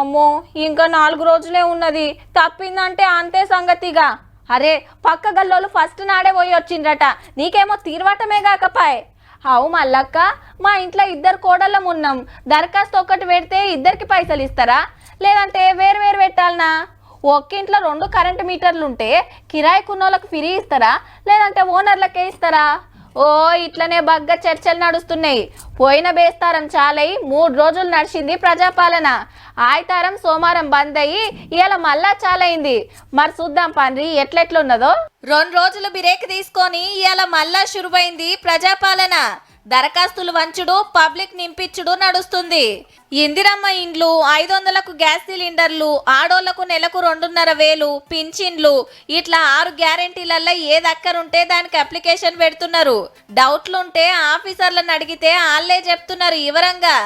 అమ్మో ఇంకా 4 రోజులే ఉన్నది, తప్పిందంటే అంతే సంగతిగా. అరే పక్క గల్లోలు ఫస్ట్ నాడే పోయి వచ్చిండ్రట, నీకేమో తీర్వాటమే కాకపాయ్. అవు మల్లక్క, మా ఇంట్లో 2 కోడళ్ళం ఉన్నాం, దరఖాస్తు ఒక్కటి పెడితే 2కి పైసలు ఇస్తారా, లేదంటే వేరు వేరు పెట్టాలనా? ఒక్కింట్లో 2 కరెంటు మీటర్లు ఉంటే కిరాయికున్నోళ్ళకి ఫ్రీ ఇస్తారా, లేదంటే ఓనర్లకే ఇస్తారా? ఓ ఇట్లనే బగ్గ చర్చలు నడుస్తున్నాయి. పోయిన బేస్తారం చాలై 3 రోజులు నడిచింది ప్రజాపాలన. ఆయితారం సోమవారం బంద్ అయ్యి ఇవాళ మళ్ళా చాలైంది. మరి చూద్దాం పండ్రి ఎట్లెట్లున్నదో. 2 రోజులు బ్రేక్ తీసుకొని ఇవాళ మళ్ళా శురువైంది ప్రజాపాలన. దరఖాస్తులు వంచుడు, పబ్లిక్ నింపించుడు నడుస్తుంది. ఇందిరమ్మ ఇండ్లు, 500కు గ్యాస్ సిలిండర్లు, ఆడోళ్లకు నెలకు 2,500 పింఛన్లు, ఇట్లా 6 గ్యారెంటీలల్లో ఏదక్కరుంటే దానికి అప్లికేషన్ పెడుతున్నారు. డౌట్లుంటే ఆఫీసర్లను అడిగితే వాళ్ళే చెప్తున్నారు వివరంగా.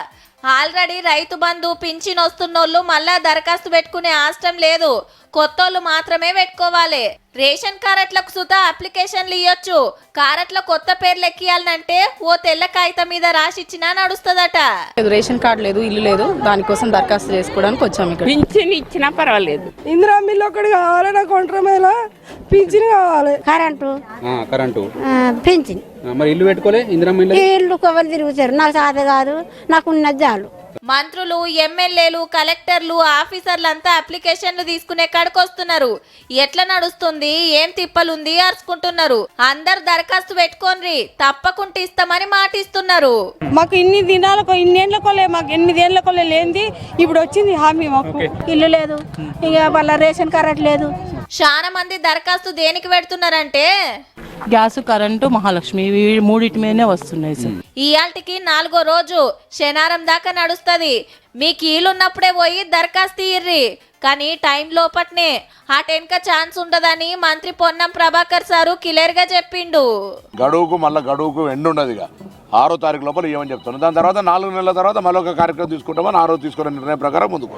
ఆల్రెడీ రైతు బంధు పింఛన్ వస్తున్నోళ్ళు మళ్ళా దరఖాస్తు పెట్టుకునే ఆష్టం లేదు, కొత్తోళ్ళు మాత్రమే పెట్టుకోవాలి. రేషన్ కార్డులకు సుతా అప్లికేషన్లు ఇవ్వచ్చు. కార్డుల కొత్త పేర్లు ఎక్కియాలంటే ఓ తెల్ల కాగితం మీద రాసిచ్చినా నడుస్తుందట. రేషన్ కార్డు లేదు, ఇల్లు లేదు, దానికోసం దరఖాస్తు చేసుకోవడానికి వచ్చాము. ఇక్కడ పింఛన్ ఇచ్చినా పర్వాలేదు. ఇందిరా మిల్లు ఒకటి కావాలి, నాకు ఒంటరి మేళ పింఛన్ కావాలి, కరెంటు పింఛన్. మరి ఇల్లు పెట్టుకోలే ఇందిరా మిల్లు? ఇల్లు కవర్ తిరుగుతారు, నాకు సాధ కాదు, నాకు ఉన్నది చాలు. మంత్రులు, ఎమ్మెల్యేలు, కలెక్టర్లు, ఆఫీసర్లంతా అప్లికేషన్లు తీసుకునే కాడికొస్తున్నారు. ఎట్లా నడుస్తుంది, ఏం తిప్పలుంది అరుచుకుంటున్నారు. అందరు దరఖాస్తు పెట్టుకోండి, తప్పకుండా ఇస్తామని మాటిస్తున్నారు. మాకు ఇన్ని దినాలకు ఇన్నేళ్లకోలే, మాకు 8 ఏళ్లకోలే లేనిది ఇప్పుడు వచ్చింది హామీ. మాకు ఇల్లు లేదు, ఇక వాళ్ళ రేషన్ కార్డు లేదు. చాలా మంది దరఖాస్తు దేనికి పెడుతున్నారంటే గ్యాస్, కరెంటు, మహాలక్ష్మి, ఇవి 3 మీదనే వస్తున్నాయి సార్. ఇయాల్టికి 4వ రోజు శనివారం దాకా నడుస్తుంది. మీకు ఈలున్నప్పుడే పోయి దరఖాస్తు ఇయ్యి, కానీ టైం లోపట్నే అటెనక ఛాన్స్ ఉండదని మంత్రి పొన్నం ప్రభాకర్ సారు క్లియర్ గా చెప్పిండు. గడువుకు ఎండ్ ఉండదు, 6వ తారీఖు లోపల ఏమని చెప్తున్నాను. దాని తర్వాత 4 నెలల తర్వాత మళ్ళీ ఒక కార్యక్రమం తీసుకుంటామని 6వ తీసుకునే నిర్ణయం ప్రకారం ముందుకు